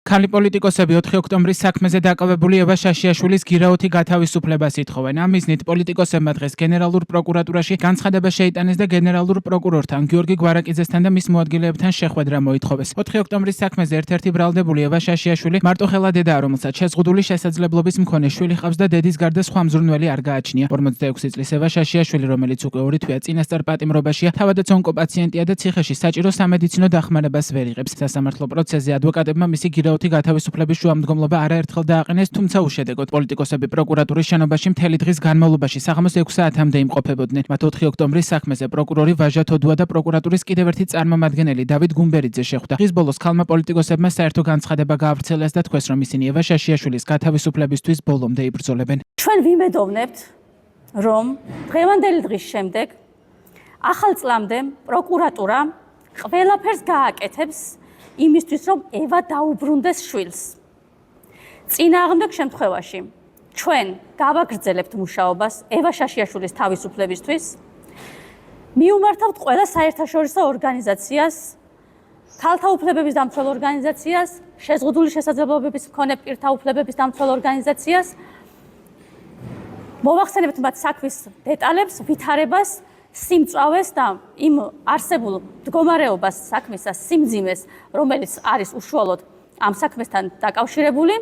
ქალი პოლიტიკოსები 4 ოქტომბრის საქმეზე დაკავებული ევა შაშიაშვილის გირაოთი გათავისუფლებას ითხოვენ. ამ მიზნით პოლიტიკოსებმა დღეს გენერალურ პროკურატურაში განცხადება შეიტანეს და გენერალურ პროკურორთან გიორგი გვარაკიძესთან და მის მოადგილეებთან შეხვედრა მოითხოვეს. 4 ოქტომბრის საქმეზე ერთ-ერთი ბრალდებული ევა შაშიაშვილი მარტოხელა დედაა, რომელსაც შეზღუდული შესაძლებლობის მქონე შვილი ჰყავს და დედის გარდა სხვა მზრუნველი არ გააჩნია. 46 წლის ევა შაშიაშვილი, რომელიც უკვე 2 თვეა წინასწარ პატიმრობაშია, თავადაც ონკოპაციენტია და ციხეში საჭირო სამედიცინო დახმარებას ვერ იღებს. სასამართლო პროცესზე ადვოკატებმა მისი გირაოთი გათავისუფლების შუამდგომლობა არაერთხელ დააყენეს, თუმცა უშედეგოდ. პოლიტიკოსები პროკურატურის შენობაში მთელი დღის განმავლობაში საღამოს 6 საათამდე იმყოფებოდნენ. მათ 4 ოქტომბრის საქმეზე პროკურორი ვაჟა თოდუა და პროკურატურის კიდევ ერთი წარმომადგენელი დავით გუმბერიძე შეხვდა. დღის ბოლოს ქალმა პოლიტიკოსებმა საერთო განცხადება გაავრცელეს და თქვეს, რომ ისინი ევა შაშიაშვილის გათავისუფლებისთვის ბოლომდე იბრძოლებენ. ჩვენ ვიმედოვნებთ, რომ დღევანდელი დღის შემდეგ ახალ წლამდე პროკურატურა ყველაფერს გააკეთებს იმისთვის, რომ ევა დაუბრუნდეს შვილს. წინააღმდეგ შემთხვევაში ჩვენ გავაგრძელებთ მუშაობას ევა შაშიაშვილის თავისუფლებისთვის. მივმართავთ ყველა საერთაშორისო ორგანიზაციას, ქალთა უფლებების დამცველ ორგანიზაციას, შეზღუდული შესაძლებლობების მქონე პირთა უფლებების დამცველ ორგანიზაციას. მოვახსენებთ მათ საქმის დეტალებს, ვითარებას, სიმწვავეს და იმ არსებულ მდგომარეობას, საქმის სიმძიმეს, რომელიც არის უშუალოდ ამ საქმესთან დაკავშირებული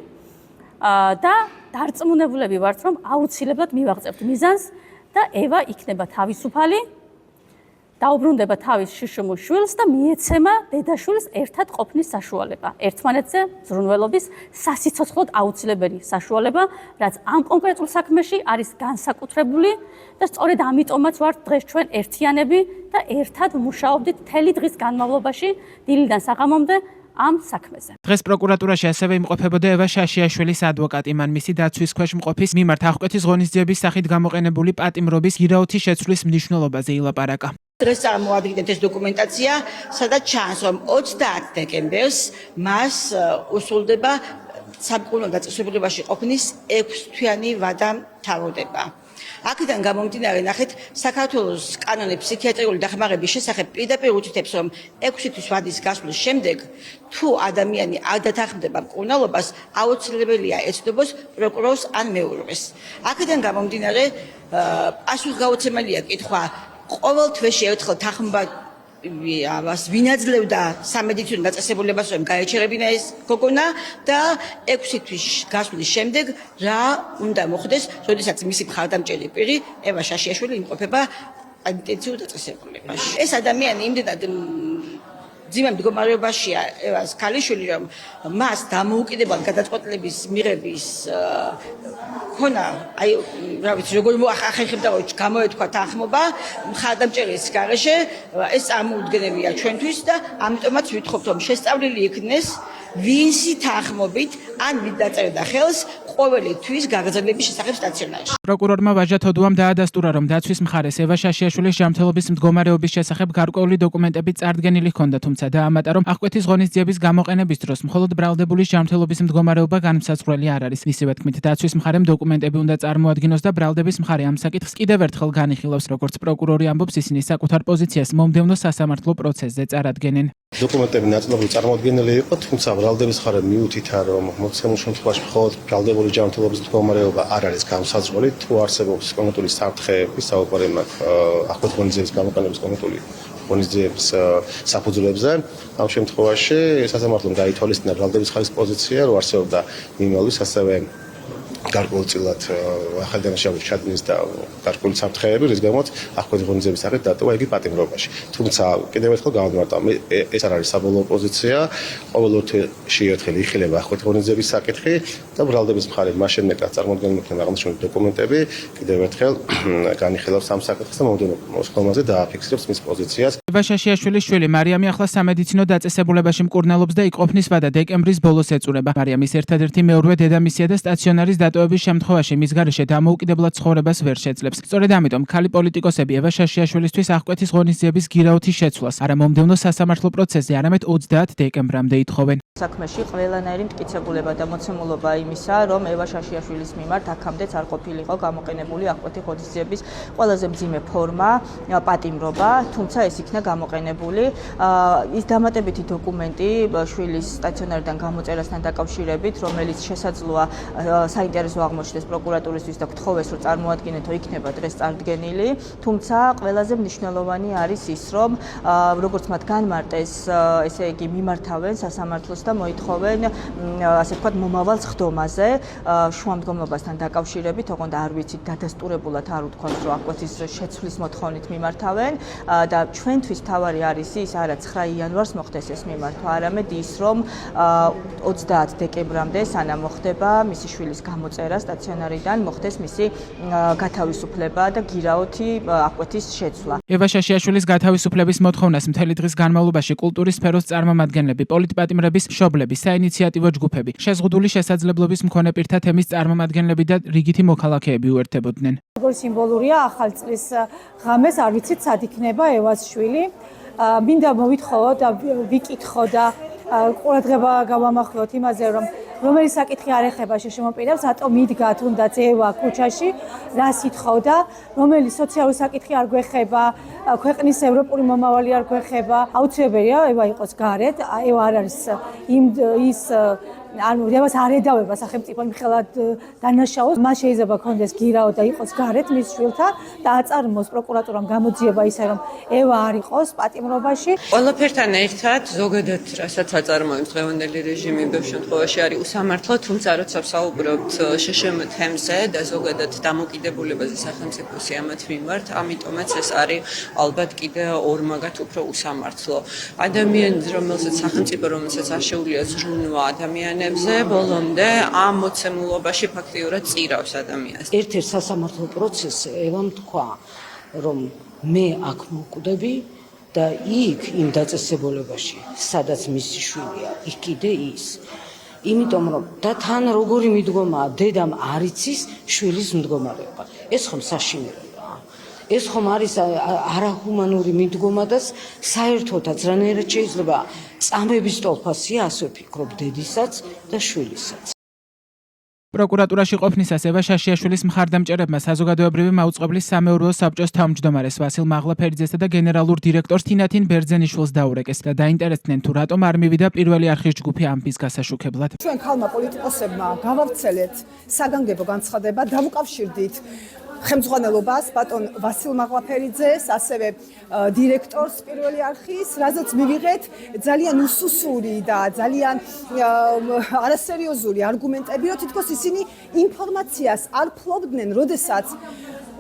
და დარწმუნებულები ვართ, რომ აუცილებლად მივაღწევთ მიზანს და ევა იქნება თავისუფალი, დაუბრუნდება თავის შიშუმ შვილს და მიეცემა დედაშვილს ერთად ყოფნის საშუალება. ერთმანეთზე ზრუნველობის სასიცოცხლოდ აუცილებელი საშუალება, რაც ამ კონკრეტულ საქმეში არის განსაკუთრებული და სწორედ ამიტომაც ვართ დღეს ჩვენ ერთიანები და ერთად მუშაობდით მთელი დღის განმავლობაში დილიდან საღამომდე ამ საქმეზე. დღეს პროკურატურაში ასევე იმყოფებოდა ევა შაშიაშვილის ადვოკატი. მან მისი დაცვის ქვეშ მყოფის მიმართ აღკვეთის ღონისძიების სახით გამოყენებული პატიმრობის გირაოთი შეცვლის მნიშვნელობაზე ილაპარაკა. დღეს წარმოადგენთ ეს დოკუმენტაცია, სადაც ჩანს, რომ 30 დეკემბერს მას უსულდება სამკურნალო დაწესებულებაში ყოფნის 6-თვიანი ვადა მთავრდება. აქედან გამომდინარე, ნახეთ, საქართველოს კანონი ფსიქიატრიული დახმარების შესახებ პირდაპირ უთითებს, რომ 6 თვის ვადის გასვლის შემდეგ, თუ ადამიანი არ დათანხმდება მკურნალობას, აუცილებელია ეცნობს პროკურორს ან მეურვეს. აქედან გამომდინარე, პასუხგაუცემელია კითხვა, ყოველ თვეში ერთხელ თანხმობა ვინაძლევდა სამედიცინო დაწესებულებას, რომ გაეჩერებინა ეს გოგონა და 6 თვის გასვლის შემდეგ რა უნდა მოხდეს, როდესაც მისი მხარდამჭერი პირი ევა შაშიაშვილი იმყოფება პენიტენციურ დაწესებულებაში. ეს ადამიანი იმდენად ძიმე მდგომარეობაშია ევას ქალიშვილი, რომ მას დამოუკიდებელ გადაწყვეტილების მიღების ქონა, აი, რა ვიცი, როგორ ახერხებდა გამოეთქვა თანხმობა მხარდამჭერის გარეშე, ეს წარმოუდგენელია ჩვენთვის და ამიტომაც ვითხოვთ, რომ შესწავლილი იქნეს ვინსი თანხმობით ან ვინ დაწერდა ხელს ყოველი თვის გაგრძელების შესახებ სტაციონარში. პროკურორმა ვაჟა თოდუამ დაადასტურა, რომ დაცვის მხარეს ევა შაშიაშვილის ჯანმრთელობის მდგომარეობის შესახებ გარკვეული დოკუმენტები წარდგენილი ჰქონდა, თუმცა დაამატა, რომ აღკვეთის ღონისძიების გამოყენების დროს მხოლოდ ბრალდებულის ჯანმრთელობის მდგომარეობა განმსაზღვრელი არ არის. მისივე თქმით, დაცვის მხარემ დოკუმენტები უნდა წარმოადგინოს და ბრალდების მხარე ამ საკითხს კიდევ ერთხელ განიხილავს. როგორც პროკურორი ამბობს, ისინი საკუთარ პოზიციას მომდევნო სასამართლო პროცესზე წარადგენენ. დოკუმენტები ნაწილობრივ წარმოადგენელი იყო, თუმცა ბრალდების მხარე მიუთითა, რომ მოცემულ შემთხვევაში მხოლოდ ბრალდებული ჯანმრთელობის მდგომარეობა არ არის განსაზღვრელი, თუ არსებობს კონკრეტული საფრთხეები, საუბარი მაქვს აღკვეთის ღონისძიების გამოყენების კონკრეტული ღონისძიების საფუძვლებზე. ამ შემთხვევაში სასამართლომ გაითვალისწინა ბრალდების მხარის პოზიცია, რომ არსებობდა მიმალის ასევე გარკვეულწილად ახალგაზრდა შავი ჩადნის და გარკვეული საფრთხეები, რის გამოც აღკვეთის ღონისძიების სახით დატოვა იგი პატიმრობაში. თუმცა კიდევ ერთხელ გავამარტავ, ეს არ არის საბოლოო პოზიცია. ყოველ თვეში ერთხელ იხილება აღკვეთის ღონისძიების საკითხი და ბრალდების მხარე მას შემდეგ რაც წარმოადგენილ აღმოჩენილი დოკუმენტები კიდევ ერთხელ განიხილავს ამ საკითხს და მომდევნო მოსკოვაზე დააფიქსირებს მის პოზიციას. ევა შაშიაშვილის შვილი მარიამი ახლა სამედიცინო დაწესებულებაში მკურნალობს და იყოფნის ვადა დეკემბრის ბოლოს ეწურება. მარიამის ერთადერთი მეურვე დედამისია და სტაციონარის დატოვების შემთხვევაში მის გარეშე დამოუკიდებლად ცხოვრებას ვერ შეძლებს. სწორედ ამიტომ ქალი პოლიტიკოსები ევა შაშიაშვილისთვის აღკვეთის ღონისძიების გირაოთი შეცვლას არა მომდევნო სასამართლო პროცესზე, არამედ 30 დეკემბრამდე ითხოვენ. საქმეში ყველანაირი მტკიცებულება და მოცემულობა იმისა, რომ ევა შაშიაშვილის მიმართ აქამდეც არ ყოფილიყო გამოყენებული აღკვეთი ღონისძიების ყველაზე მძიმე ფორმა, პატიმრობა, თუმცა ეს იქნა გამოყენებული. ის დამატებითი დოკუმენტი შვილის სტაციონარიდან გამოწერასთან დაკავშირებით, რომელიც შესაძლოა საინტერესო აღმოჩნდეს პროკურატურისთვის და გთხოვეს, რომ წარმოადგინეთო, იქნება დღეს წარდგენილი. თუმცა ყველაზე მნიშვნელოვანი არის ის, რომ როგორც მათ განმარტეს, ესე იგი მიმართავენ სასამართლოს და მოითხოვენ, ასე ვთქვათ, მომავალ სხდომაზე, შუამდგომლობასთან დაკავშირებით, ოღონდ არ ვიცით დადასტურებულად არ უთქვამს, რომ აღკვეთის შეცვლის მოთხოვნით მიმართავენ და ჩვენთვის თავარი არის ის, არა 9 იანვარს მოხდეს ეს მიმართვა, არამედ ის, რომ 30 დეკემბრამდე სანამ მოხდება მისი შვილის გამოწერა სტაციონარიდან, მოხდეს მისი გათავისუფლება და გირაოთი აღკვეთის შეცვლა. ევა შაშიაშვილის გათავისუფლების მოთხოვნას მთელი დღის განმავლობაში კულტურის სფეროს წარმომადგენლები, პოლიტპატიმრების მშობლები, საინიციატივო ჯგუფები, შეზღუდული შესაძლებლობის მქონე პირთა თემის წარმომადგენლები და რიგითი მოქალაქეები უერთებოდნენ. როგორ სიმბოლურია ახალ წლის ღამეს, არ ვიცით სად იქნება ევას შვილი. მინდა მოვითხოვო და ვიკითხო და ყურადღება გავამახვილოთ იმაზე, რომ რომელი საკითხი არ ეხება შემოპირებს, რატომ იდგა თუნდაც ევა ქუჩაში, რას ითხოვდა, რომელი სოციალური საკითხი არ გვეხება, ქვეყნის ევროპული მომავალი არ გვეხება. აუცილებელია ევა იყოს გარეთ, ევა არ არის ის ანუ რევას არ ედავება სახელმწიფო მხელად დანაშაულს, მას შეიძლება კონდეს გირაო და იყოს გარეთ მის შვილთან და აწარმოოს პროკურატურამ გამოძიება ისე რომ ევა არ იყოს პატიმრობაში. ყველაფერთან ერთად ზოგადად რასაც აწარმოებს დღევანდელი რეჟიმი ბევრ შემთხვევაში არის უსამართლო, თუმცა როცა ვსაუბრობთ შშმ თემზე და ზოგადად დამოკიდებულებაზე სახელმწიფოს ამათ მიმართ, ამიტომაც ეს არის ალბათ კიდე ორმაგად უფრო უსამართლო. ადამიანს, რომელსაც სახელმწიფო რომელსაც არ შეუძლია ზრუნვა ადამიანებს ბოლომდე ამ მოცემულობაში ფაქტიურად წირავს ადამიანს. ერთ-ერთ სასამართლო პროცესზე ევამ თქვა, რომ მე აქ მოვკვდები და იქ იმ დაწესებულებაში, სადაც მისი შვილია, იქ კიდე ის. იმიტომ რომ და თან როგორი მიდგომაა, დედამ არ იცის შვილის მდგომარეობა. ეს ხომ საშინელებაა. ეს ხომ არის არაჰუმანური მიდგომა და საერთოდაც რანაირად შეიძლება წამების ტოლფასია ასე ვფიქრობ დედისაც და შვილისაც. პროკურატურაში ყოფნისას ევა შაშიაშვილის მხარდამჭერებმა საზოგადოებრივი მაუწყებლის სამეურვეო საბჭოს თავმჯდომარეს ვასილ მაღლაფერიძესა და გენერალურ დირექტორს თინათინ ბერძენიშვილს დაურეკეს და დაინტერესდნენ თუ რატომ არ მივიდა პირველი არხის ჯგუფი ამბის გასაშუქებლად. ჩვენ ქალმა პოლიტიკოსებმა გავავრცელეთ საგანგებო განცხადება, დავუკავშირდით ხელმძღვანელობას ბატონ ვასილ მაღლაფერიძეს, ასევე დირექტორს პირველი არხის, რაზეც მივიღეთ ძალიან უსუსური და ძალიან არასერიოზული არგუმენტები, რომ თითქოს ისინი ინფორმაციას არ ფლობდნენ, როდესაც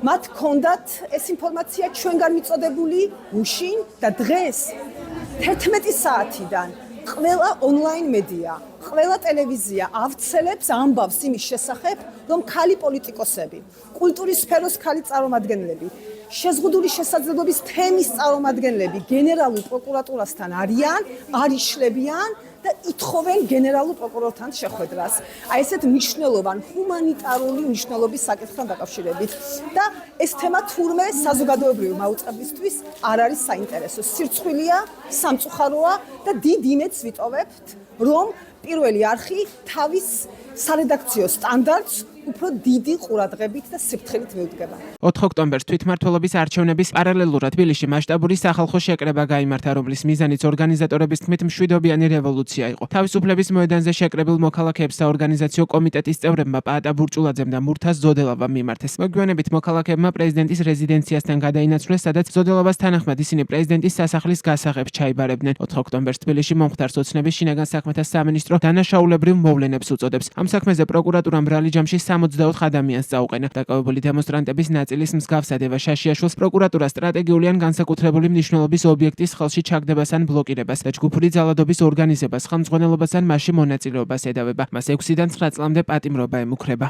მათ ჰქონდათ ეს ინფორმაცია ჩვენგან მიწოდებული უშინ და დღეს 11 საათიდან ყველა ონლაინ მედია, ყველა ტელევიზია ავრცელებს ამბავს იმის შესახებ, რომ ქალი პოლიტიკოსები, კულტურის სფეროს ქალი წარმომადგენლები, შეზღუდული შესაძლებლობის თემის წარმომადგენლები გენერალურ პროკურატურასთან არიან, არ იშლებიან და ითხოვენ გენერალურ პროკურორთან შეხვედრას. აი ესეთ მნიშვნელოვან ჰუმანიტარული მნიშვნელობის საკითხთან დაკავშირებით. და ეს თემა თურმე საზოგადოებრივი მაუწყებლისთვის არ არის საინტერესო. სირცხვილია, სამწუხაროა და დიდ იმედს ვიტოვებთ, რომ პირველი არხი თავის სარედაქციო სტანდარტს უფრო დიდი ყურადღებით და სიფრთხილით მიუდგება. 4 ოქტომბერს თვითმმართველობის არჩევნების პარალელურად თბილისში მასშტაბური სახალხო შეკრება გაიმართა, რომლის მიზანიც ორგანიზატორების თქმით მშვიდობიანი რევოლუცია იყო. თავისუფლების მოედანზე შეკრებილ მოქალაქეებს საორგანიზაციო კომიტეტის წევრებმა პაატა ბურჭულაძემ და მურთაზ ზოდელავამ მიმართეს. მოგვიანებით მოქალაქეებმა პრეზიდენტის რეზიდენციასთან გადაინაცვლეს, სადაც ზოდელავას თანახმად ისინი პრეზიდენტის სასახლის გასაღებს ჩაიბარებდნენ. 4 ოქტომბერს თბილისში მომხდარ სოცნების შინაგან საქმეთა სამინისტრო დანაშაულებრივ მოვლენებს უწოდებს. ამ საქმეზე პროკურატურამ ბრალი ჯამში 64 ადამიანს წაუყენა. დაკავებული დემონსტრანტების ნაწილის მსგავსად ევა შაშიაშვილს პროკურატურა სტრატეგიული ან განსაკუთრებული მნიშვნელობის ობიექტის ხელში ჩაგდებას ან ბლოკირებას და ჯგუფური ძალადობის ორგანიზებას, ხელმძღვანელობას ან მასში მონაწილეობას ედავება. მას 6-დან 9 წლამდე პატიმრობა ემუქრება.